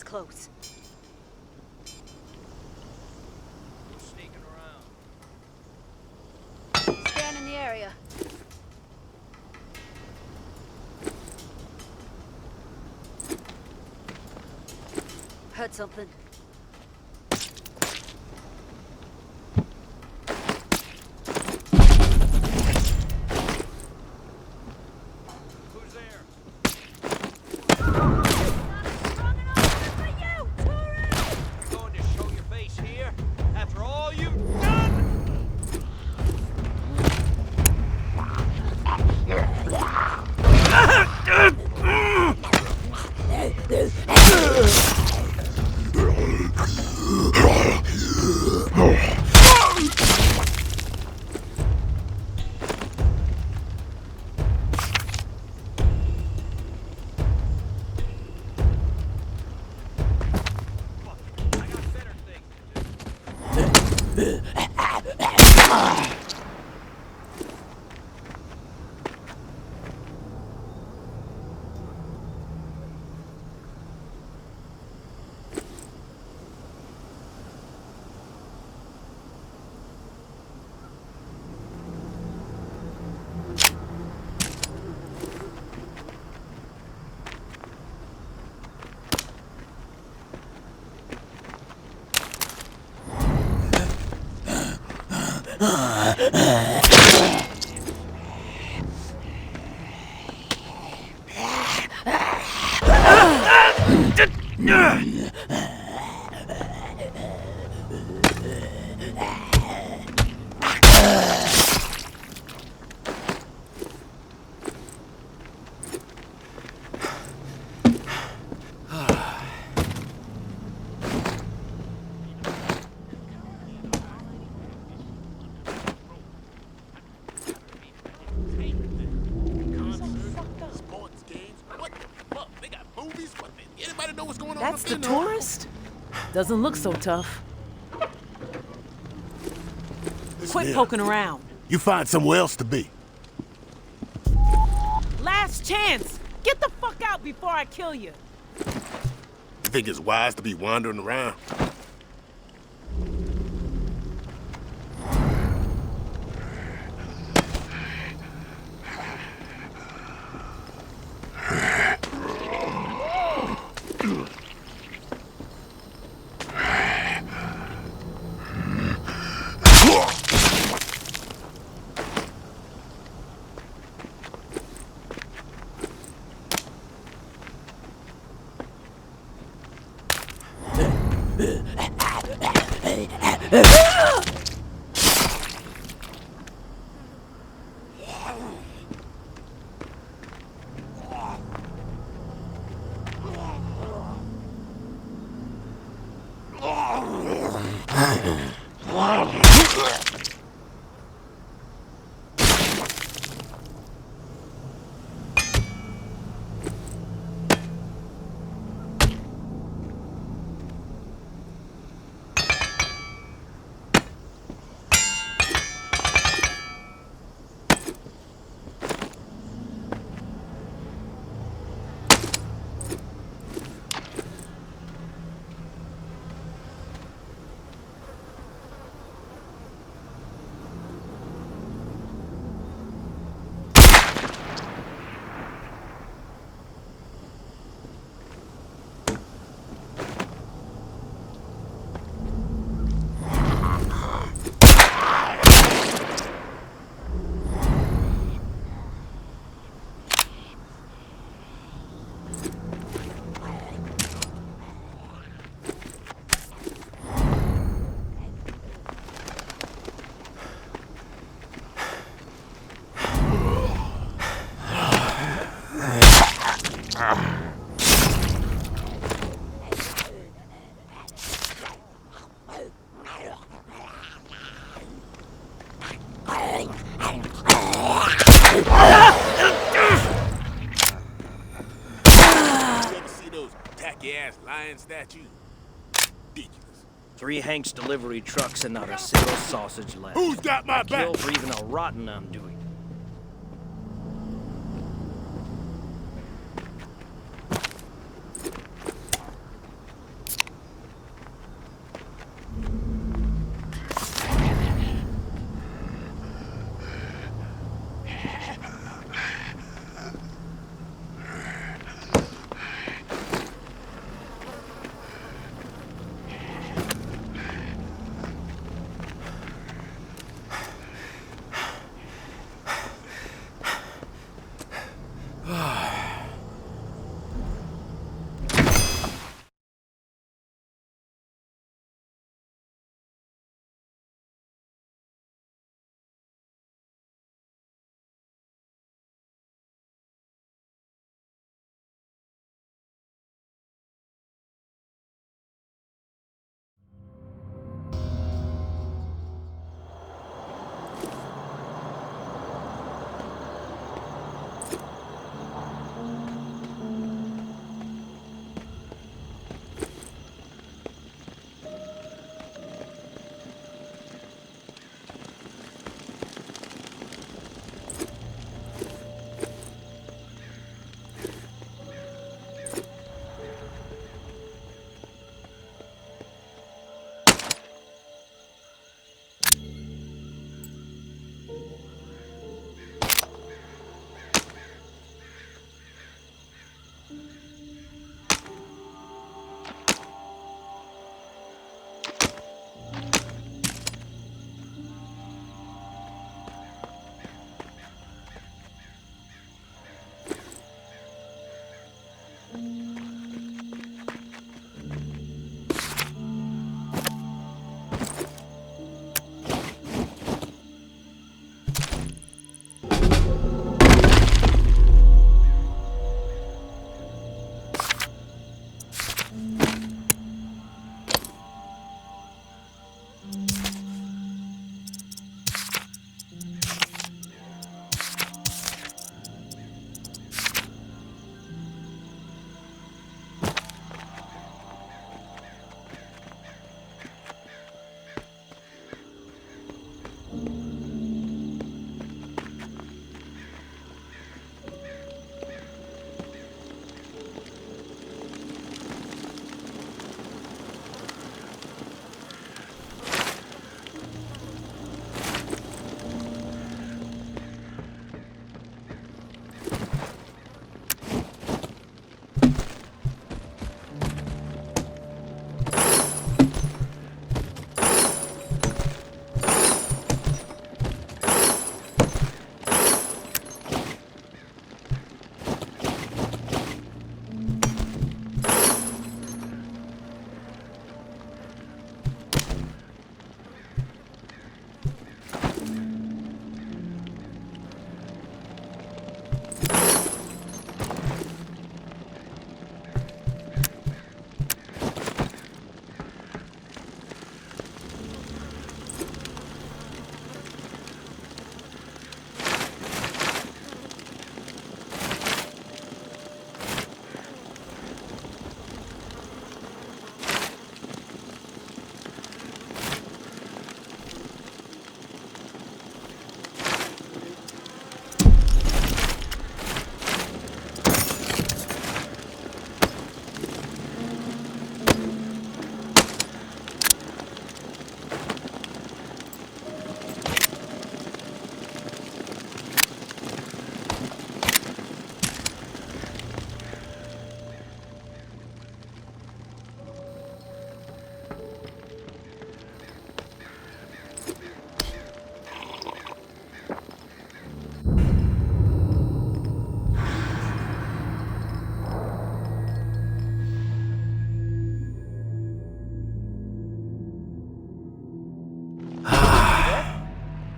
close. Who's sneaking around? Scanning the area. Heard something. Who's there? Going to show your face here? After all you've done? I got better things to do. Sports games. What the fuck? They got movies? What? Anybody know what's going on? That's up the in there? tourist? Doesn't look so tough. Listen Quit here. poking around. You find somewhere else to be. Last chance! Get the fuck out before I kill you! You think it's wise to be wandering around? ass lion statue. Ridiculous. 3 Hanks delivery trucks and not a single sausage left. Who's got my back? Kill for even a rotten undoing.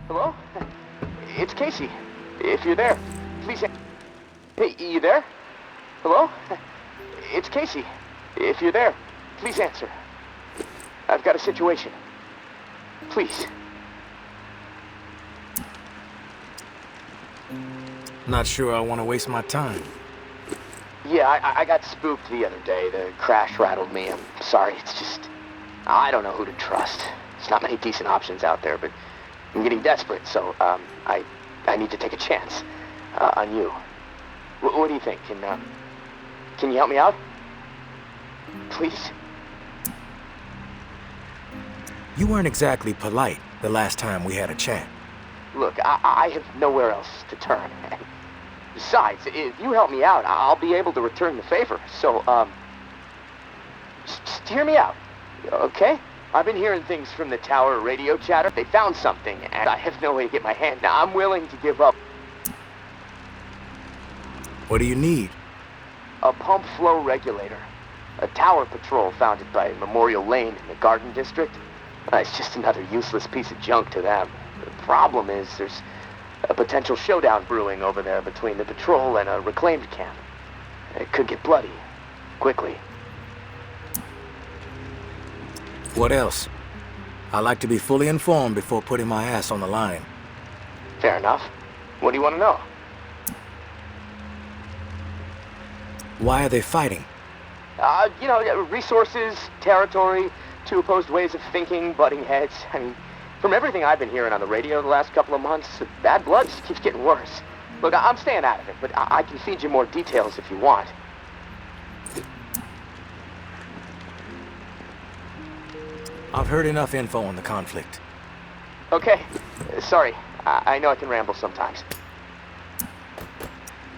Hello? It's Casey. If you're there, please... Hey, you there? Hello? It's Casey. If you're there, please answer. I've got a situation. Please. Not sure I want to waste my time. Yeah, I got spooked the other day. The crash rattled me. I'm sorry. It's just... I don't know who to trust. There's not many decent options out there, but I'm getting desperate, so, I need to take a chance on you. What do you think? Can you help me out? Please? You weren't exactly polite the last time we had a chat. Look, I have nowhere else to turn. And besides, if you help me out, I'll be able to return the favor. So, just hear me out, okay? I've been hearing things from the tower radio chatter. They found something, and I have no way to get my hand. Now, I'm willing to give up. What do you need? A pump flow regulator. A tower patrol founded by Memorial Lane in the Garden District. It's just another useless piece of junk to them. The problem is there's a potential showdown brewing over there between the patrol and a reclaimed camp. It could get bloody. Quickly. What else? I like to be fully informed before putting my ass on the line. Fair enough. What do you want to know? Why are they fighting? Resources, territory, two opposed ways of thinking, butting heads. I mean, from everything I've been hearing on the radio the last couple of months, bad blood just keeps getting worse. Look, I'm staying out of it, but I can feed you more details if you want. I've heard enough info on the conflict. Okay. Sorry. I know I can ramble sometimes.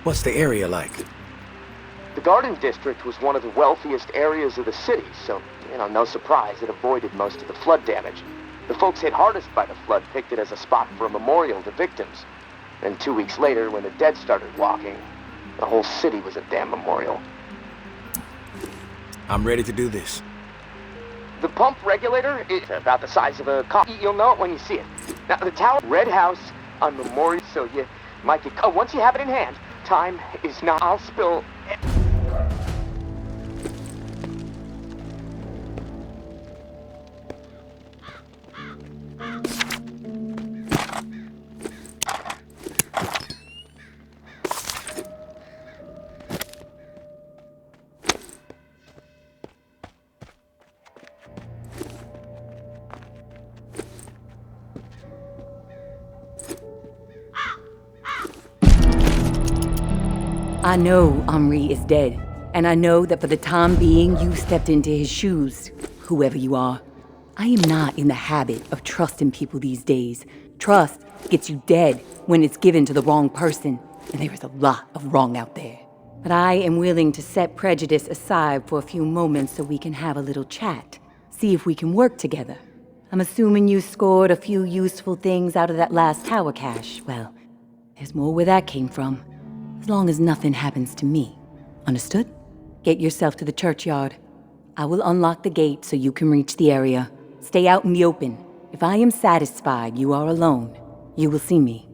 What's the area like? The Garden District was one of the wealthiest areas of the city, so, no surprise, it avoided most of the flood damage. The folks hit hardest by the flood picked it as a spot for a memorial to victims. And 2 weeks later, when the dead started walking, the whole city was a damn memorial. I'm ready to do this. The pump regulator is about the size of a car. You'll know it when you see it. Now, the tower, red house on Memorial, so you might get... once you have it in hand, time is not... I'll spill... I know Henri is dead, and I know that for the time being you stepped into his shoes, whoever you are. I am not in the habit of trusting people these days. Trust gets you dead when it's given to the wrong person, and there is a lot of wrong out there. But I am willing to set prejudice aside for a few moments so we can have a little chat, see if we can work together. I'm assuming you scored a few useful things out of that last tower cache. Well, there's more where that came from. As long as nothing happens to me. Understood? Get yourself to the churchyard. I will unlock the gate so you can reach the area. Stay out in the open. If I am satisfied you are alone, you will see me.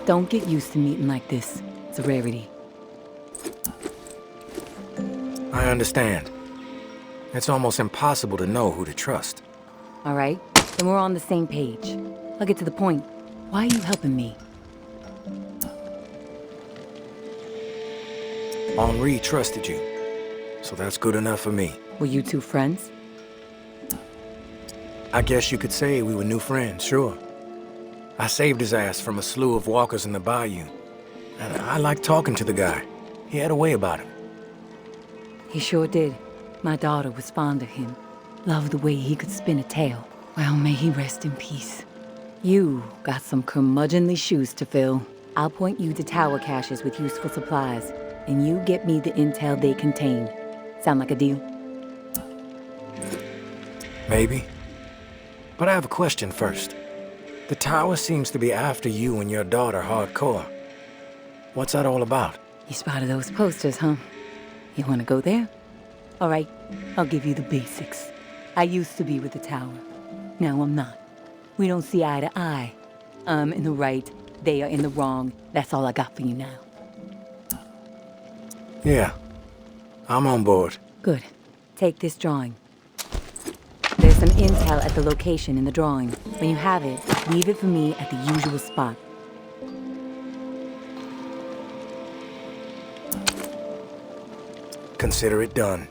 Don't get used to meeting like this. It's a rarity. I understand. It's almost impossible to know who to trust. All right, then we're on the same page. I'll get to the point. Why are you helping me? Henri trusted you, so that's good enough for me. Were you two friends? I guess you could say we were new friends, sure. I saved his ass from a slew of walkers in the bayou. And I liked talking to the guy. He had a way about him. He sure did. My daughter was fond of him. Loved the way he could spin a tale. Well, may he rest in peace. You got some curmudgeonly shoes to fill. I'll point you to tower caches with useful supplies, and you get me the intel they contain. Sound like a deal? Maybe. But I have a question first. The tower seems to be after you and your daughter hardcore. What's that all about? You spotted those posters, huh? You wanna go there? All right, I'll give you the basics. I used to be with the tower. Now I'm not. We don't see eye to eye. I'm in the right, they are in the wrong. That's all I got for you now. Yeah. I'm on board. Good. Take this drawing. There's some intel at the location in the drawing. When you have it, leave it for me at the usual spot. Consider it done.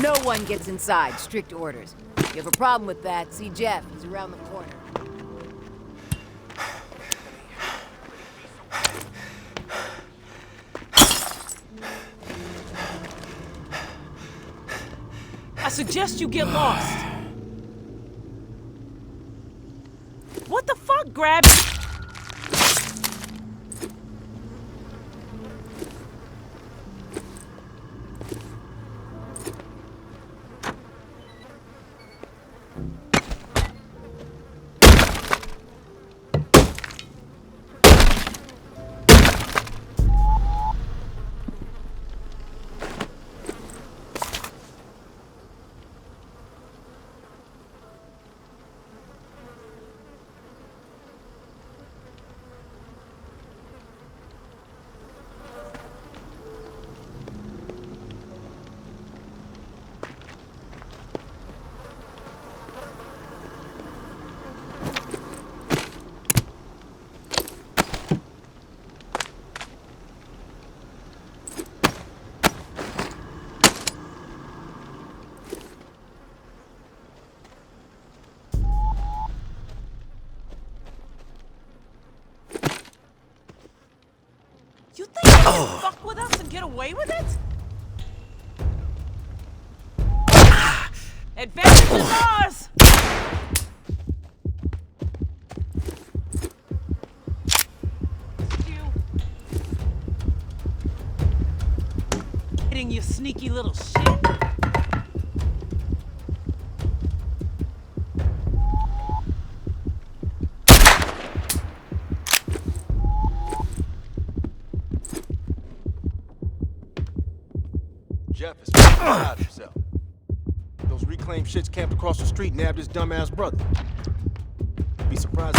No one gets inside. Strict orders. If you have a problem with that, see Jeff. He's around the corner. I suggest you get lost. What the fuck, Grab? You think you can fuck with us and get away with it? Advantage is ours! You sneaky little shit. Jeff is beside himself. Those reclaimed shits camped across the street and nabbed his dumbass brother. Be surprised.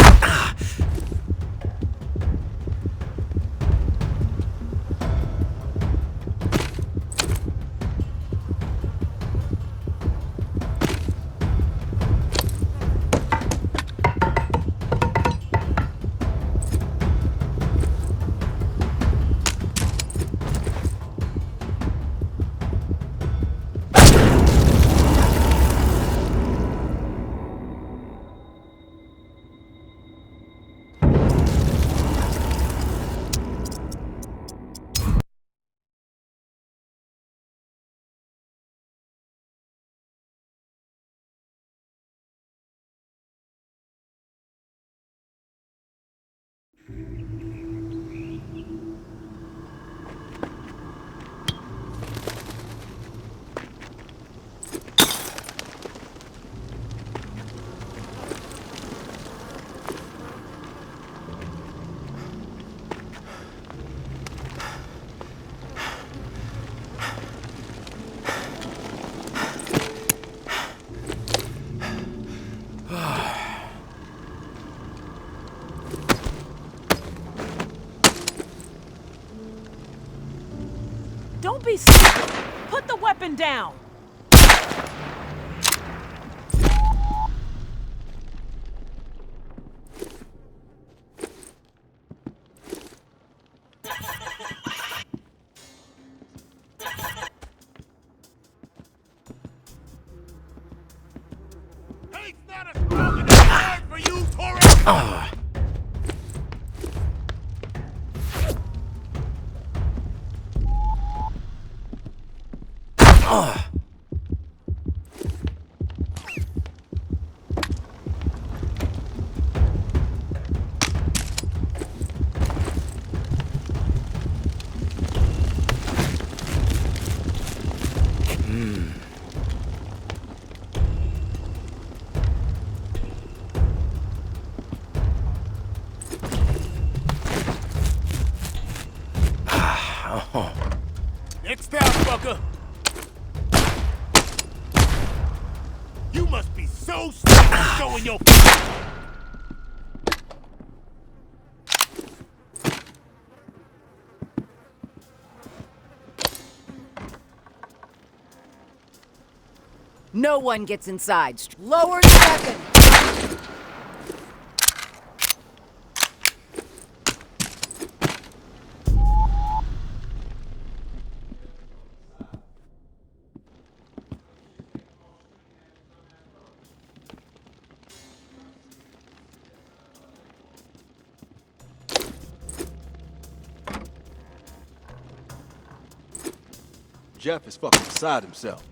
Don't be stupid. Put the weapon down. Hate's not a strong enough word for you, Torres! Next down, fucker! You must be so sick of showing your No one gets inside. Lower second. Jeff is fucking beside himself.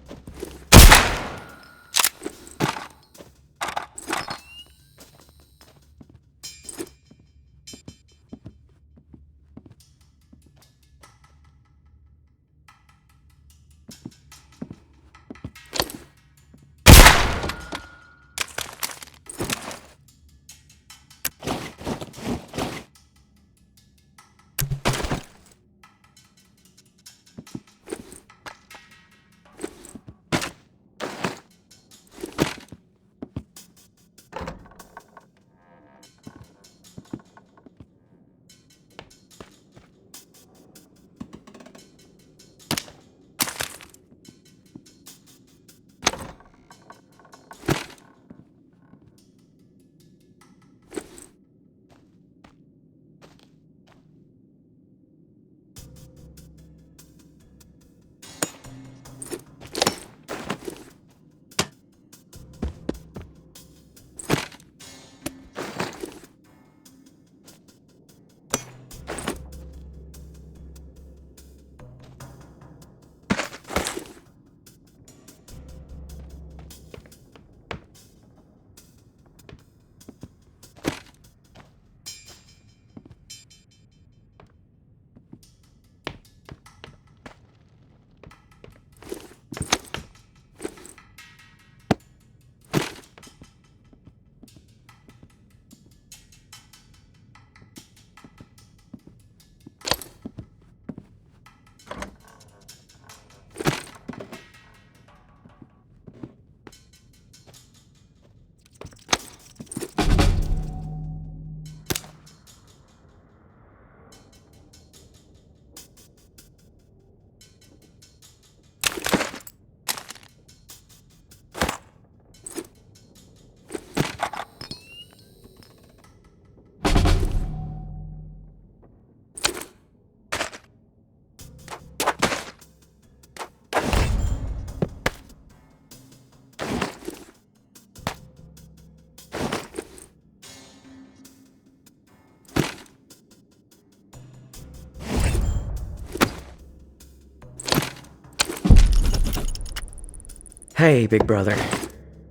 Hey, big brother.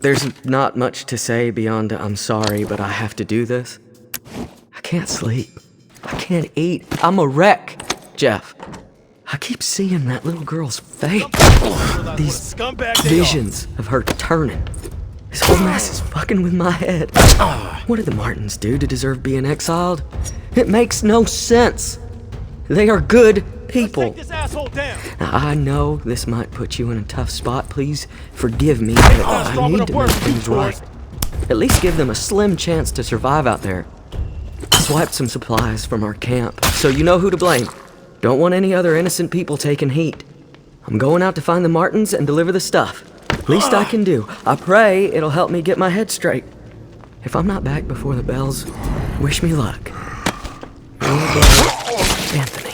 There's not much to say beyond I'm sorry, but I have to do this. I can't sleep. I can't eat. I'm a wreck, Jeff. I keep seeing that little girl's face. These visions of her turning. This whole mess is fucking with my head. What did the Martins do to deserve being exiled? It makes no sense. They are good people. Take this asshole down. Now, I know this might put you in a tough spot. Please forgive me, but I need to make things right. At least give them a slim chance to survive out there. Swiped some supplies from our camp, so you know who to blame. Don't want any other innocent people taking heat. I'm going out to find the Martins and deliver the stuff. Least I can do. I pray it'll help me get my head straight. If I'm not back before the bells, wish me luck. Anthony.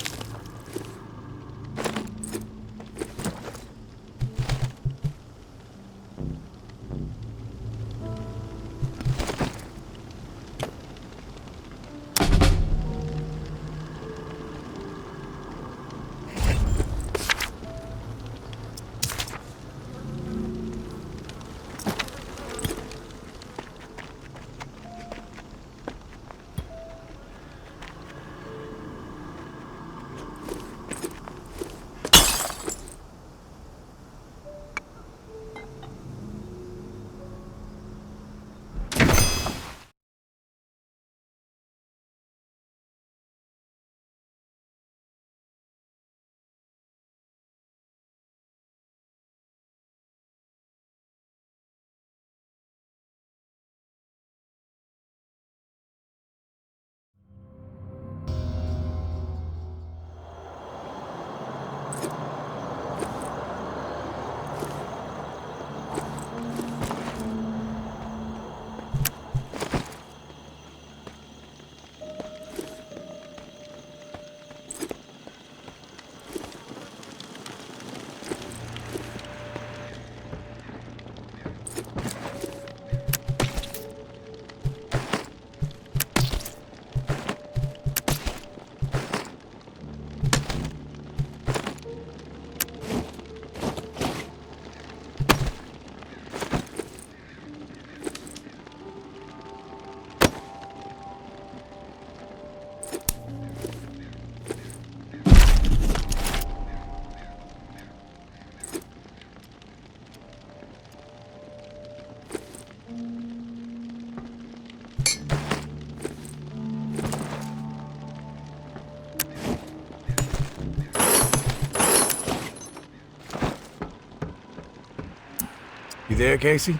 You there, Casey?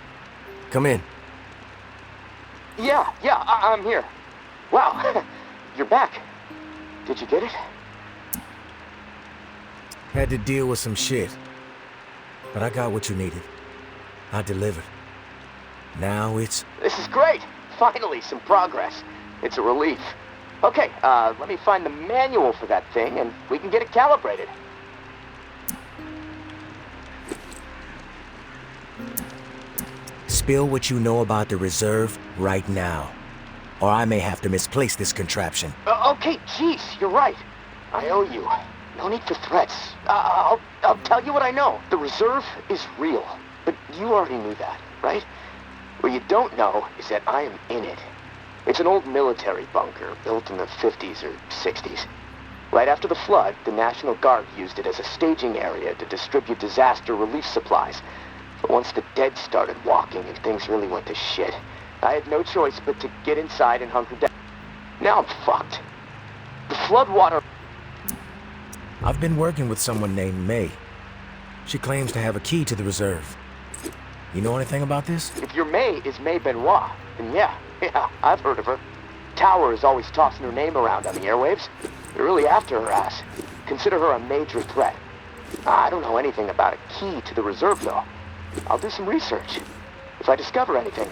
Come in. Yeah, I'm here. Wow, you're back. Did you get it? Had to deal with some shit. But I got what you needed. I delivered. Now it's... This is great. Finally, some progress. It's a relief. Okay, let me find the manual for that thing and we can get it calibrated. Spill what you know about the reserve right now. Or I may have to misplace this contraption. Okay, jeez, you're right. I owe you. No need for threats. I'll tell you what I know. The reserve is real. But you already knew that, right? What you don't know is that I am in it. It's an old military bunker built in the 50s or 60s. Right after the flood, the National Guard used it as a staging area to distribute disaster relief supplies. But once the dead started walking and things really went to shit, I had no choice but to get inside and hunker down. Now I'm fucked. The floodwater... I've been working with someone named May. She claims to have a key to the reserve. You know anything about this? If your May is May Benoit, then yeah, I've heard of her. Tower is always tossing her name around on the airwaves. They're really after her ass. Consider her a major threat. I don't know anything about a key to the reserve, though. I'll do some research. If I discover anything,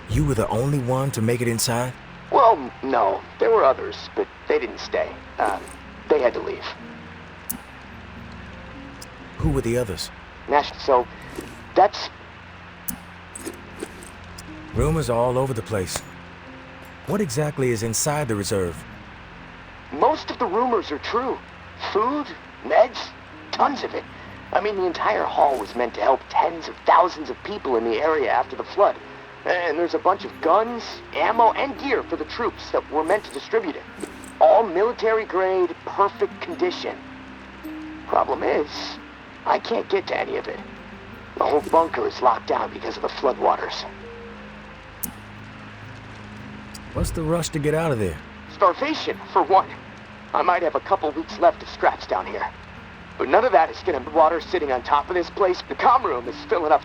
You were the only one to make it inside? Well, no. There were others, but they didn't stay. They had to leave. Who were the others? So, that's... Rumors all over the place. What exactly is inside the reserve? Most of the rumors are true. Food, meds, tons of it. I mean, the entire haul was meant to help tens of thousands of people in the area after the flood. And there's a bunch of guns, ammo, and gear for the troops that were meant to distribute it. All military-grade, perfect condition. Problem is, I can't get to any of it. The whole bunker is locked down because of the floodwaters. What's the rush to get out of there? Starvation, for one. I might have a couple weeks left of scraps down here. But none of that is gonna be water sitting on top of this place. The comm room is filling up.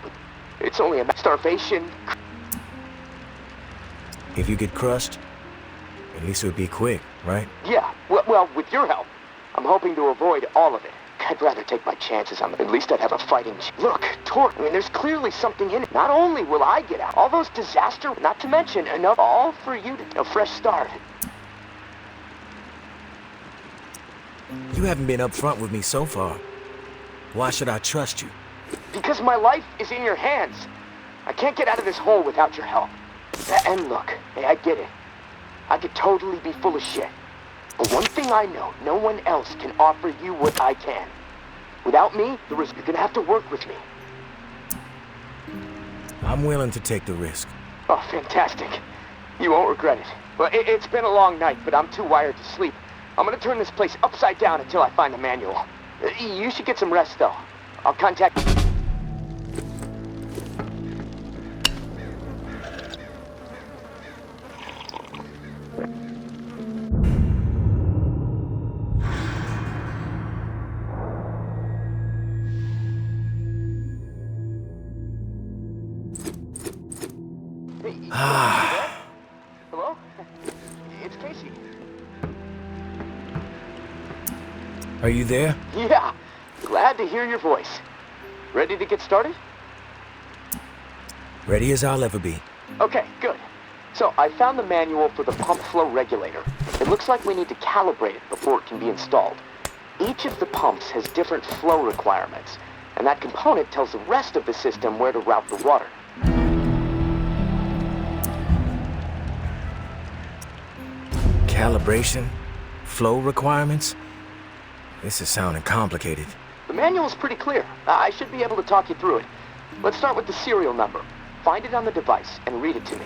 It's only a starvation. If you get crushed, at least it would be quick, right? Yeah, well, with your help, I'm hoping to avoid all of it. I'd rather take my chances on it. At least I'd have a fighting chance. Look, Torque, I mean, there's clearly something in it. Not only will I get out, all those disaster, not to mention enough, all for you to a fresh start. You haven't been upfront with me so far. Why should I trust you? Because my life is in your hands. I can't get out of this hole without your help. And look, hey, I get it. I could totally be full of shit. But one thing I know, no one else can offer you what I can. Without me, you're gonna have to work with me. I'm willing to take the risk. Oh, fantastic. You won't regret it. Well, it's been a long night, but I'm too wired to sleep. I'm gonna turn this place upside down until I find the manual. You should get some rest, though. I'll contact you. Hello? It's Casey. Are you there? Yeah, glad to hear your voice. Ready to get started? Ready as I'll ever be. Okay, good. So, I found the manual for the pump flow regulator. It looks like we need to calibrate it before it can be installed. Each of the pumps has different flow requirements, and that component tells the rest of the system where to route the water. Calibration? Flow requirements? This is sounding complicated. The manual's pretty clear. I should be able to talk you through it. Let's start with the serial number. Find it on the device and read it to me.